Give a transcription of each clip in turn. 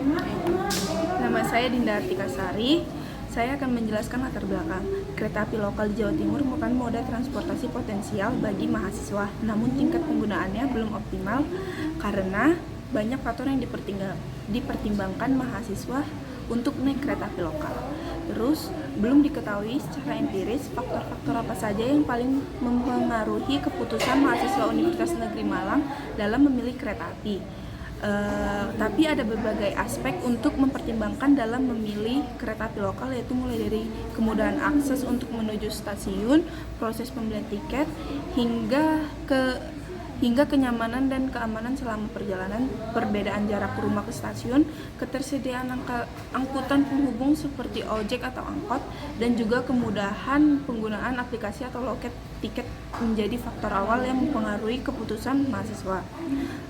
Nama saya Dinda Artika Sari. Saya akan menjelaskan latar belakang. Kereta api lokal di Jawa Timur merupakan moda transportasi potensial bagi mahasiswa, namun tingkat penggunaannya belum optimal karena banyak faktor yang dipertimbangkan mahasiswa untuk naik kereta api lokal. Terus, belum diketahui secara empiris faktor-faktor apa saja yang paling mempengaruhi keputusan mahasiswa Universitas Negeri Malang dalam memilih kereta api. Tapi ada berbagai aspek untuk mempertimbangkan dalam memilih kereta api lokal, yaitu mulai dari kemudahan akses untuk menuju stasiun, proses pembelian tiket, hingga kenyamanan dan keamanan selama perjalanan, perbedaan jarak rumah ke stasiun, ketersediaan angkutan penghubung seperti ojek atau angkot, dan juga kemudahan penggunaan aplikasi atau loket tiket menjadi faktor awal yang mempengaruhi keputusan mahasiswa.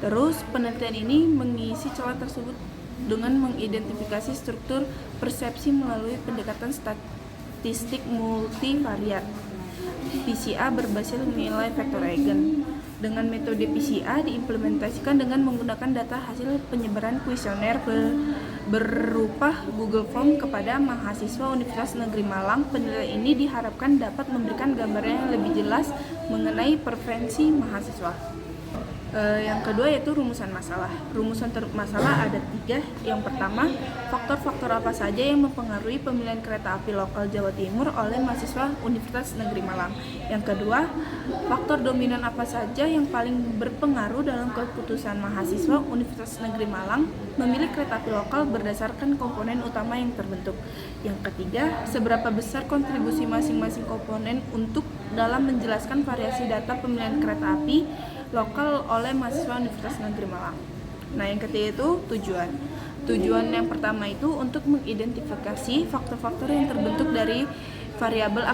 Terus, penelitian ini mengisi celah tersebut dengan mengidentifikasi struktur persepsi melalui pendekatan statistik multivariat PCA berbasis nilai vektor Eigen. Dengan metode PCA diimplementasikan dengan menggunakan data hasil penyebaran kuesioner berupa Google Form kepada mahasiswa Universitas Negeri Malang. Penilaian ini diharapkan dapat memberikan gambaran yang lebih jelas mengenai preferensi mahasiswa. Yang kedua yaitu rumusan masalah. Rumusan masalah ada 3. Yang pertama, faktor-faktor apa saja yang mempengaruhi pemilihan kereta api lokal Jawa Timur oleh mahasiswa Universitas Negeri Malang. Yang kedua, faktor dominan apa saja yang paling berpengaruh dalam keputusan mahasiswa Universitas Negeri Malang memilih kereta api lokal berdasarkan komponen utama yang terbentuk. Yang ketiga, seberapa besar kontribusi masing-masing komponen untuk dalam menjelaskan variasi data pemilihan kereta api lokal oleh mahasiswa Universitas Negeri Malang. Nah, yang ketiga itu tujuan. Tujuan yang pertama itu untuk mengidentifikasi faktor-faktor yang terbentuk dari variabel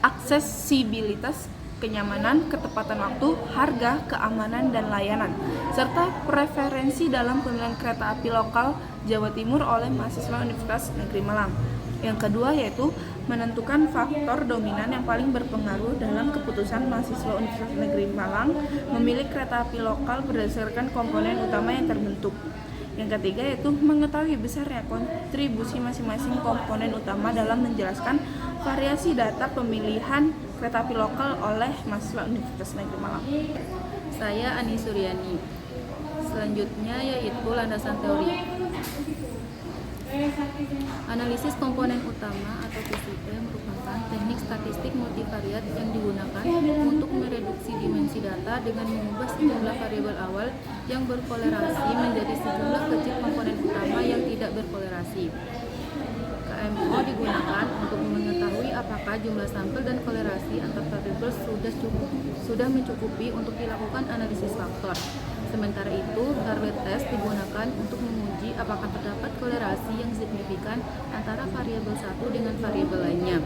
aksesibilitas, kenyamanan, ketepatan waktu, harga, keamanan, dan layanan, serta preferensi dalam pemilihan kereta api lokal Jawa Timur oleh mahasiswa Universitas Negeri Malang. Yang kedua yaitu menentukan faktor dominan yang paling berpengaruh dalam keputusan mahasiswa Universitas Negeri Malang memilih kereta api lokal berdasarkan komponen utama yang terbentuk. Yang ketiga yaitu mengetahui besarnya kontribusi masing-masing komponen utama dalam menjelaskan variasi data pemilihan kereta api lokal oleh mahasiswa Universitas Negeri Malang. Saya Ani Suryani. Selanjutnya yaitu landasan teori. Analisis komponen utama atau PCA merupakan teknik statistik multivariat yang digunakan untuk mereduksi dimensi data dengan mengubah sejumlah variabel awal yang berkolerasi menjadi sejumlah kecil komponen utama yang tidak berkolerasi. KMO digunakan untuk mengetahui apakah jumlah sampel dan kolerasi antar variabel sudah mencukupi untuk dilakukan analisis faktor. Sementara itu, Harvard test digunakan untuk menguji apakah terdapat kolerasi yang signifikan antara variabel satu dengan variabel lainnya.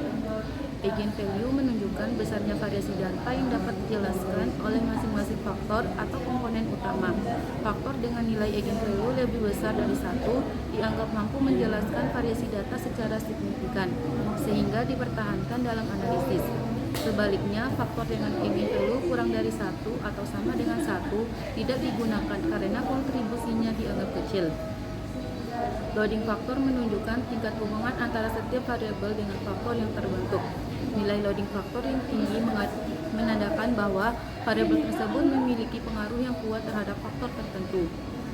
Eigenvalue menunjukkan besarnya variasi data yang dapat dijelaskan oleh masing-masing faktor atau komponen utama. Faktor dengan nilai eigenvalue lebih besar dari 1 dianggap mampu menjelaskan variasi data secara signifikan, sehingga dipertahankan dalam analisis. Sebaliknya, faktor dengan eigenvalue kurang dari 1 atau sama dengan 1 tidak digunakan karena kontribusinya dianggap kecil. Loading faktor menunjukkan tingkat hubungan antara setiap variabel dengan faktor yang terbentuk. Nilai loading faktor yang tinggi menandakan bahwa variabel tersebut memiliki pengaruh yang kuat terhadap faktor tertentu.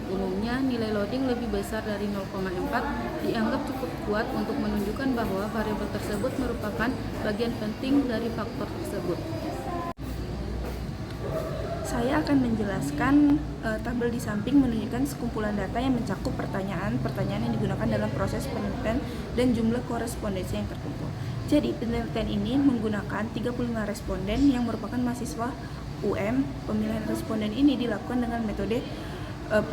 Umumnya, nilai loading lebih besar dari 0,4 dianggap cukup kuat untuk menunjukkan bahwa variabel tersebut merupakan bagian penting dari faktor tersebut. Saya akan menjelaskan tabel di samping menunjukkan sekumpulan data yang mencakup pertanyaan yang digunakan dalam proses penelitian dan jumlah korespondensi yang terkumpul. Jadi, penelitian ini menggunakan 35 responden yang merupakan mahasiswa UM. Pemilihan responden ini dilakukan dengan metode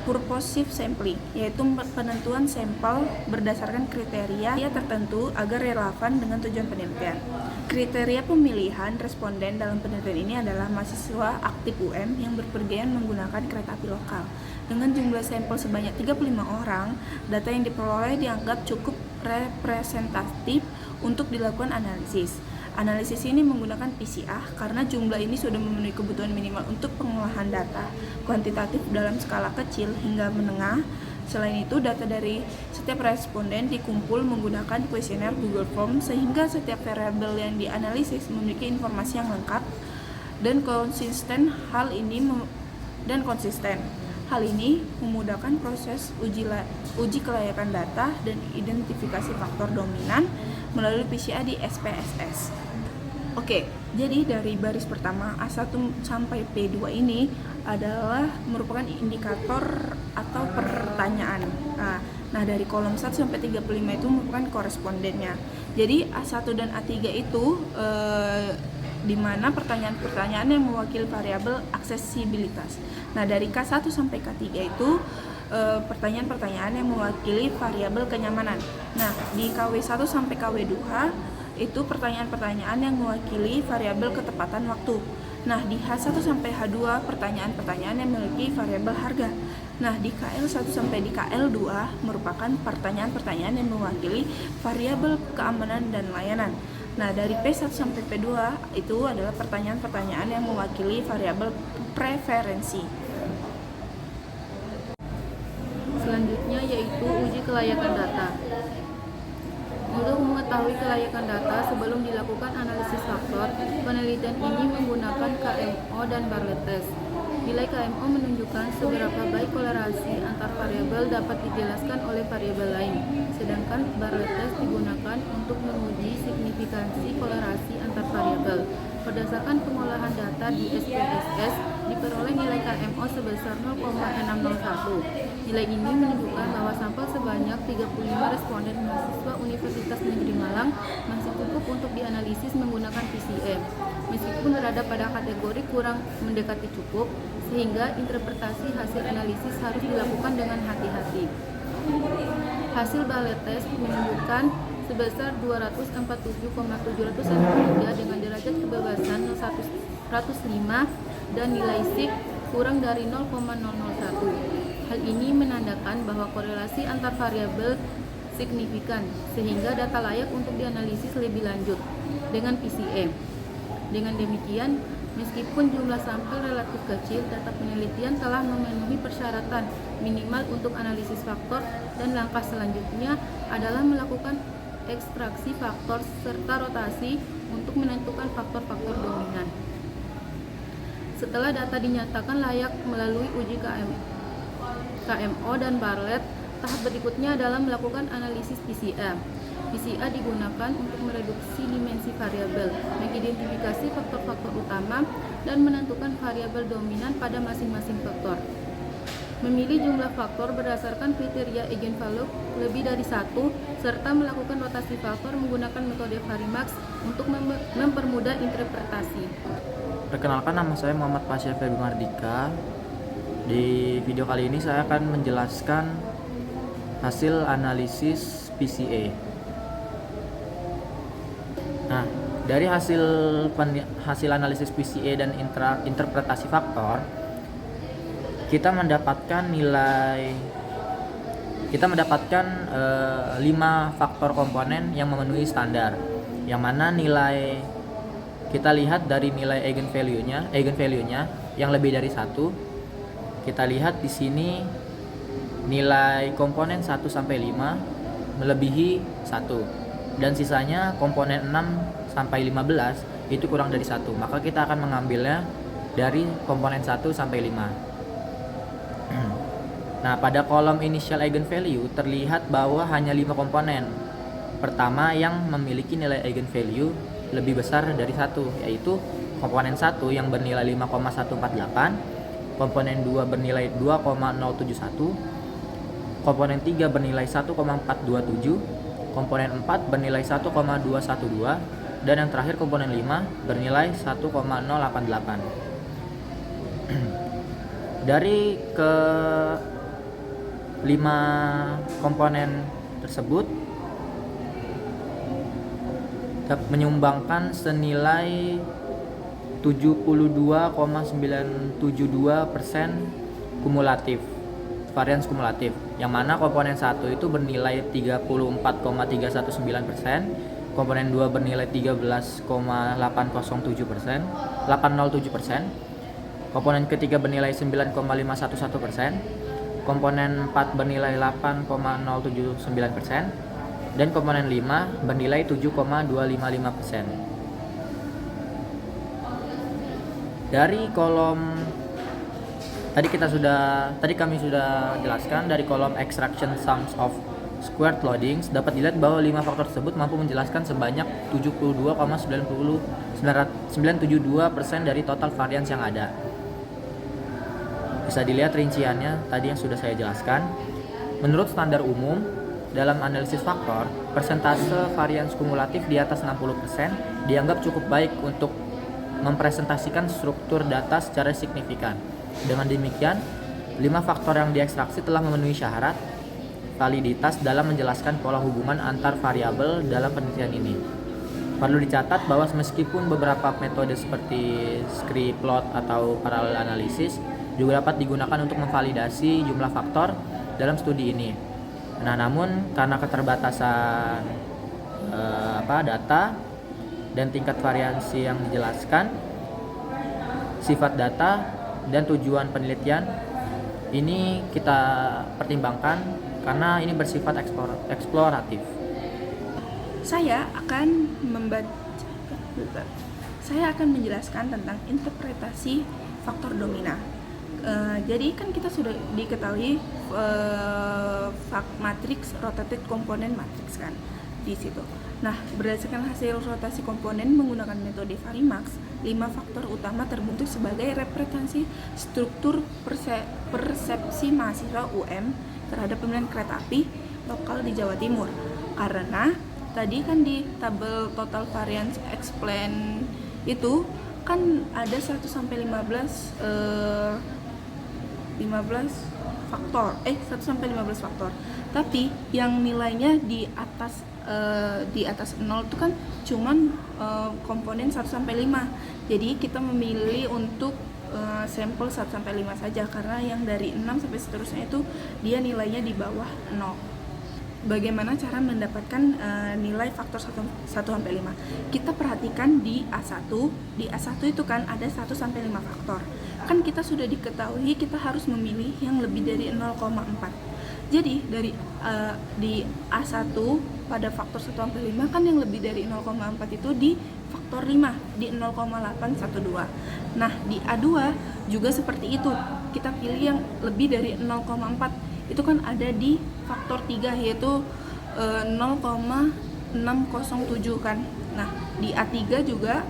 purposive sampling, yaitu penentuan sampel berdasarkan kriteria tertentu agar relevan dengan tujuan penelitian. Kriteria pemilihan responden dalam penelitian ini adalah mahasiswa aktif UM yang berpergian menggunakan kereta api lokal. Dengan jumlah sampel sebanyak 35 orang, data yang diperoleh dianggap cukup representatif untuk dilakukan analisis. Analisis ini menggunakan PCA karena jumlah ini sudah memenuhi kebutuhan minimal untuk pengolahan data kuantitatif dalam skala kecil hingga menengah Selain itu, data dari setiap responden dikumpul menggunakan kuesioner Google Form sehingga setiap variabel yang dianalisis memiliki informasi yang lengkap dan konsisten. Hal ini memudahkan proses uji kelayakan data dan identifikasi faktor dominan melalui PCA di SPSS. Oke, jadi dari baris pertama A1 sampai P2 ini adalah merupakan indikator atau pertanyaan. Nah, dari kolom 1 sampai 35 itu merupakan korespondennya. Jadi A1 dan A3 itu di mana pertanyaan-pertanyaan yang mewakili variabel aksesibilitas. Nah, dari K1 sampai K3 itu pertanyaan-pertanyaan yang mewakili variabel kenyamanan. Nah, di KW1 sampai KW2 itu pertanyaan-pertanyaan yang mewakili variabel ketepatan waktu. Nah, di H1 sampai H2 pertanyaan-pertanyaan yang memiliki variabel harga. Nah, di KL1 sampai di KL2 merupakan pertanyaan-pertanyaan yang mewakili variabel keamanan dan layanan. Nah, dari P1 sampai P2 itu adalah pertanyaan-pertanyaan yang mewakili variabel preferensi. Selanjutnya yaitu uji kelayakan data. Untuk mengetahui kelayakan data sebelum dilakukan analisis faktor, penelitian ini menggunakan KMO dan Bartlett test. Nilai KMO menunjukkan seberapa baik kolerasi antar variabel dapat dijelaskan oleh variabel lain, sedangkan Bartlett test digunakan untuk menguji signifikansi kolerasi antar variabel. Berdasarkan pengolahan data di SPSS, diperoleh nilai KMO sebesar 0,601. Nilai ini menunjukkan bahwa sampel sebanyak 35 responden mahasiswa Universitas Negeri Malang masih cukup untuk dianalisis menggunakan PCM. Meskipun berada pada kategori kurang mendekati cukup, sehingga interpretasi hasil analisis harus dilakukan dengan hati-hati. Hasil Bartlett test menunjukkan sebesar 247,703 dengan derajat kebebasan 105 dan nilai SIG kurang dari 0,001. Hal ini menandakan bahwa korelasi antar variabel signifikan, sehingga data layak untuk dianalisis lebih lanjut dengan PCM. Dengan demikian, meskipun jumlah sampel relatif kecil, data penelitian telah memenuhi persyaratan minimal untuk analisis faktor, dan langkah selanjutnya adalah melakukan ekstraksi faktor serta rotasi untuk menentukan faktor-faktor dominan. Setelah data dinyatakan layak melalui uji KMO dan Bartlett, tahap berikutnya adalah melakukan analisis PCA. PCA digunakan untuk mereduksi dimensi variabel, mengidentifikasi faktor-faktor utama, dan menentukan variabel dominan pada masing-masing faktor. Memilih jumlah faktor berdasarkan kriteria eigenvalue lebih dari satu, serta melakukan rotasi faktor menggunakan metode Varimax untuk mempermudah interpretasi. Perkenalkan, nama saya Muhammad Pasya Feby Mardika. Di video kali ini saya akan menjelaskan hasil analisis PCA. Nah, dari hasil analisis PCA dan interpretasi faktor, kita mendapatkan 5 faktor komponen yang memenuhi standar, yang mana nilai kita lihat dari nilai eigenvalue-nya yang lebih dari 1. Kita lihat di sini nilai komponen 1 sampai 5 melebihi 1, dan sisanya komponen 6 sampai 15 itu kurang dari 1. Maka kita akan mengambilnya dari komponen 1 sampai 5. Nah, pada kolom initial eigenvalue terlihat bahwa hanya 5 komponen pertama yang memiliki nilai eigenvalue lebih besar dari 1, yaitu komponen 1 yang bernilai 5,148, komponen 2 bernilai 2,071, komponen 3 bernilai 1,427, komponen 4 bernilai 1,212, dan yang terakhir komponen 5 bernilai 1,088. Dari ke 5 komponen tersebut menyumbangkan senilai 72,972% kumulatif, varians kumulatif, yang mana komponen 1 itu bernilai 34,319%, komponen 2 bernilai 13,807%, komponen ketiga bernilai 9,511%, komponen 4 bernilai 8,079%, dan komponen 5 bernilai 7,255%. Dari kolom tadi kami sudah jelaskan dari kolom extraction sums of squared loadings dapat dilihat bahwa 5 faktor tersebut mampu menjelaskan sebanyak 72,972% dari total varians yang ada. Bisa dilihat rinciannya tadi yang sudah saya jelaskan. Menurut standar umum, dalam analisis faktor, persentase varians kumulatif di atas 60% dianggap cukup baik untuk mempresentasikan struktur data secara signifikan. Dengan demikian, 5 faktor yang diekstraksi telah memenuhi syarat validitas dalam menjelaskan pola hubungan antar variabel dalam penelitian ini. Perlu dicatat bahwa meskipun beberapa metode seperti script plot atau parallel analysis juga dapat digunakan untuk memvalidasi jumlah faktor dalam studi ini. Nah, namun karena keterbatasan data dan tingkat variasi yang dijelaskan, sifat data dan tujuan penelitian ini kita pertimbangkan karena ini bersifat eksploratif. Saya akan menjelaskan tentang interpretasi faktor domina. Jadi kan kita sudah diketahui matriks rotated component matrix kan di situ. Nah, berdasarkan hasil rotasi komponen menggunakan metode Varimax, 5 faktor utama terbentuk sebagai representasi struktur persepsi mahasiswa UM terhadap pemilihan kereta api lokal di Jawa Timur. Karena tadi kan di tabel total variance explain itu kan ada 1 sampai 15 faktor. 1 sampai 15 faktor. Tapi yang nilainya di atas 0 itu kan cuman komponen 1 sampai 5. Jadi kita memilih untuk sampel 1 sampai 5 saja karena yang dari 6 sampai seterusnya itu dia nilainya di bawah 0. Bagaimana cara mendapatkan nilai faktor 1 sampai 5? Kita perhatikan di A1. Di A1 itu kan ada 1 sampai 5 faktor. Kan kita sudah diketahui kita harus memilih yang lebih dari 0,4. Jadi dari di A1 pada faktor 1 sampai 5 kan yang lebih dari 0,4 itu di faktor 5 di 0,812. Nah, di A2 juga seperti itu. Kita pilih yang lebih dari 0,4. Itu kan ada di faktor 3 yaitu 0,607 kan. Nah, di A3 juga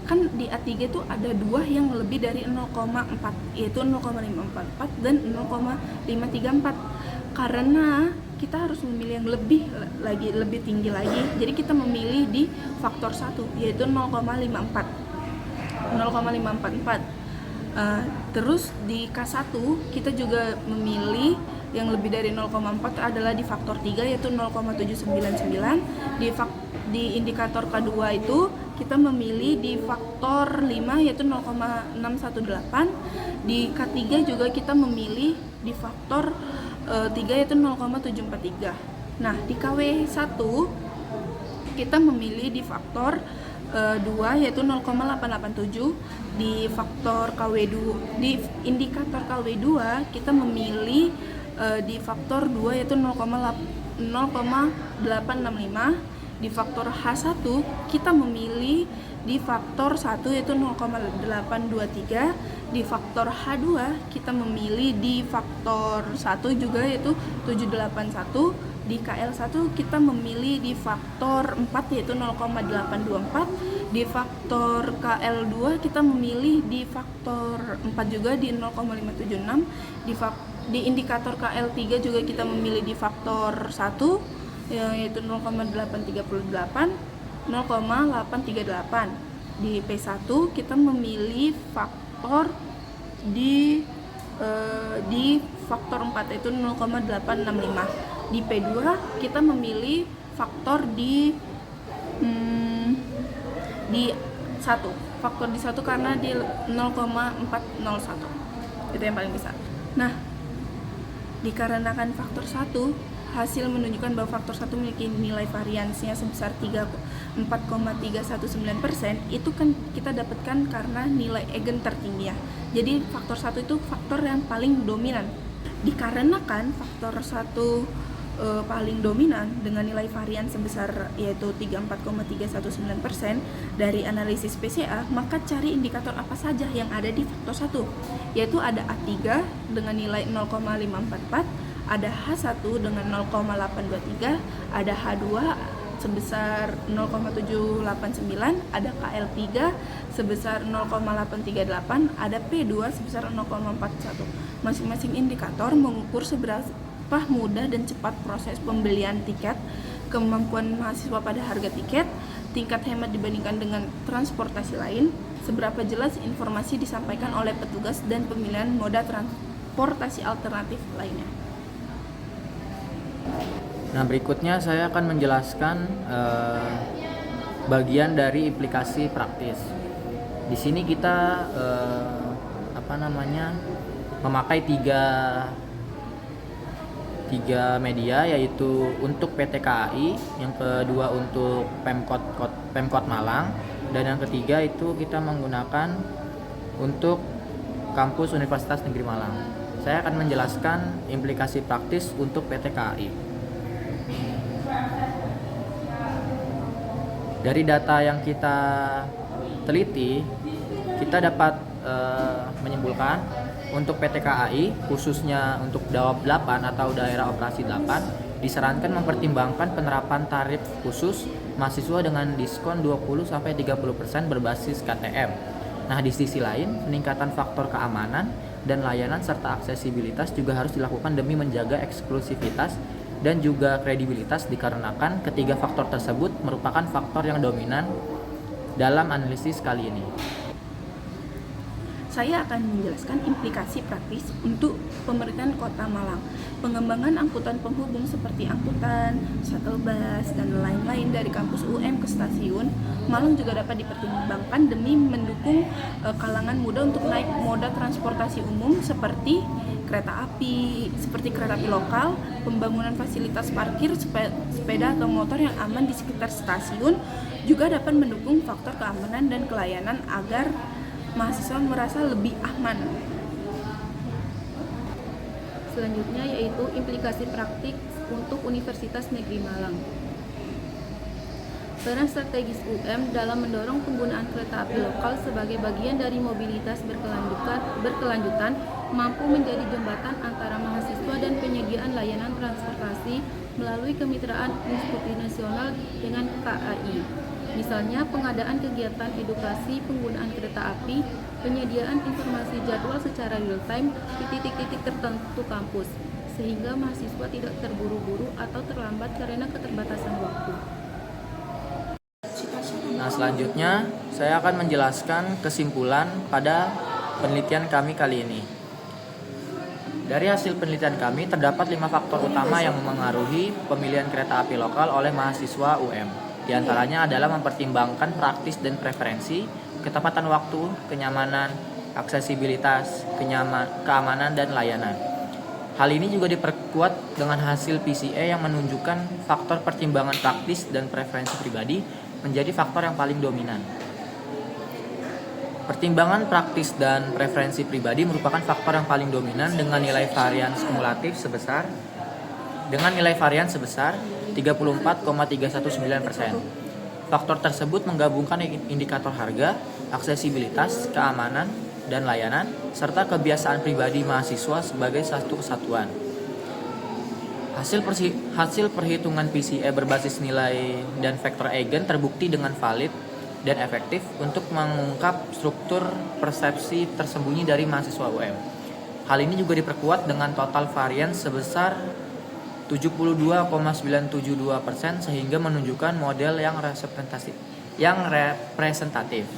kan di A3 itu ada 2 yang lebih dari 0,4 yaitu 0,544 dan 0,534. Karena kita harus memilih yang lebih tinggi lagi. Jadi kita memilih di faktor 1 yaitu 0,54. Terus di K1 kita juga memilih yang lebih dari 0,4 adalah di faktor 3 yaitu 0,799. Di indikator K2 itu kita memilih di faktor 5 yaitu 0,618. Di K3 juga kita memilih di faktor 3 yaitu 0,743. Nah, di KW1 kita memilih di faktor 2 yaitu 0,887. Di faktor KW2 di indikator KW2 kita memilih di faktor 2 yaitu 0,865. Di faktor H1 kita memilih di faktor 1 yaitu 0,823. Di faktor H2 kita memilih di faktor 1 juga yaitu 781. Di KL1 kita memilih di faktor 4 yaitu 0,824. Di faktor KL2 kita memilih di faktor 4 juga di 0,576. Di indikator KL3 juga kita memilih di faktor 1 yaitu 0,838, 0,838. Di P1 kita memilih faktor di faktor 4 yaitu 0,865. Di P2 kita memilih faktor di 1. Faktor di 1 karena di 0,401. Itu yang paling besar. Nah, dikarenakan faktor 1 hasil menunjukkan bahwa faktor 1 memiliki nilai variansinya sebesar 4,319%, itu kan kita dapatkan karena nilai eigen tertinggi ya. Jadi faktor 1 itu faktor yang paling dominan. Dikarenakan faktor 1 paling dominan dengan nilai varian sebesar yaitu 34,319% dari analisis PCA, maka cari indikator apa saja yang ada di faktor 1, yaitu ada A3 dengan nilai 0,544, ada H1 dengan 0,823, ada H2 sebesar 0,789, ada KL3 sebesar 0,838, ada P2 sebesar 0,41. Masing-masing indikator mengukur seberapa mudah dan cepat proses pembelian tiket, kemampuan mahasiswa pada harga tiket, tingkat hemat dibandingkan dengan transportasi lain, seberapa jelas informasi disampaikan oleh petugas, dan pemilihan moda transportasi alternatif lainnya. Nah, berikutnya saya akan menjelaskan bagian dari implikasi praktis. Di sini kita memakai tiga media, yaitu untuk PT KAI, yang kedua untuk Pemkot Malang, dan yang ketiga itu kita menggunakan untuk kampus Universitas Negeri Malang. Saya akan menjelaskan implikasi praktis untuk PT KAI. Dari data yang kita teliti, kita dapat menyimpulkan untuk PT KAI, khususnya untuk DAOP 8 atau Daerah Operasi 8, disarankan mempertimbangkan penerapan tarif khusus mahasiswa dengan diskon 20-30% berbasis KTM. Nah, di sisi lain, peningkatan faktor keamanan dan layanan serta aksesibilitas juga harus dilakukan demi menjaga eksklusivitas dan juga kredibilitas, dikarenakan ketiga faktor tersebut merupakan faktor yang dominan dalam analisis kali ini. Saya akan menjelaskan implikasi praktis untuk pemerintahan Kota Malang. Pengembangan angkutan penghubung seperti angkutan, shuttle bus, dan lain-lain dari kampus UM ke stasiun Malang juga dapat dipertimbangkan demi mendukung kalangan muda untuk naik moda transportasi umum seperti kereta api lokal, pembangunan fasilitas parkir sepeda atau motor yang aman di sekitar stasiun juga dapat mendukung faktor keamanan dan kelayanan agar mahasiswa merasa lebih aman. Selanjutnya yaitu implikasi praktik untuk Universitas Negeri Malang. Peran strategis UM dalam mendorong penggunaan kereta api lokal sebagai bagian dari mobilitas berkelanjutan mampu menjadi jembatan antara mahasiswa dan penyediaan layanan transportasi melalui kemitraan institusional dengan KAI. Misalnya pengadaan kegiatan edukasi penggunaan kereta api, penyediaan informasi jadwal secara real-time di titik-titik tertentu kampus, sehingga mahasiswa tidak terburu-buru atau terlambat karena keterbatasan waktu. Nah, selanjutnya saya akan menjelaskan kesimpulan pada penelitian kami kali ini. Dari hasil penelitian kami, terdapat 5 faktor utama yang memengaruhi pemilihan kereta api lokal oleh mahasiswa UM. Di antaranya adalah mempertimbangkan praktis dan preferensi, ketepatan waktu, kenyamanan, aksesibilitas, keamanan, dan layanan. Hal ini juga diperkuat dengan hasil PCA yang menunjukkan faktor pertimbangan praktis dan preferensi pribadi menjadi faktor yang paling dominan. Pertimbangan praktis dan preferensi pribadi merupakan faktor yang paling dominan dengan nilai varian kumulatif sebesar 34,319%. Faktor tersebut menggabungkan indikator harga, aksesibilitas, keamanan, dan layanan, serta kebiasaan pribadi mahasiswa sebagai satu kesatuan. Hasil perhitungan PCA berbasis nilai dan vektor Eigen terbukti dengan valid dan efektif untuk mengungkap struktur persepsi tersembunyi dari mahasiswa UM. Hal ini juga diperkuat dengan total varian sebesar 72,972% sehingga menunjukkan model yang representatif.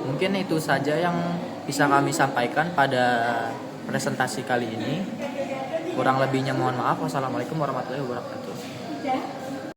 Mungkin itu saja yang bisa kami sampaikan pada presentasi kali ini. Kurang lebihnya mohon maaf. Wassalamualaikum warahmatullahi wabarakatuh.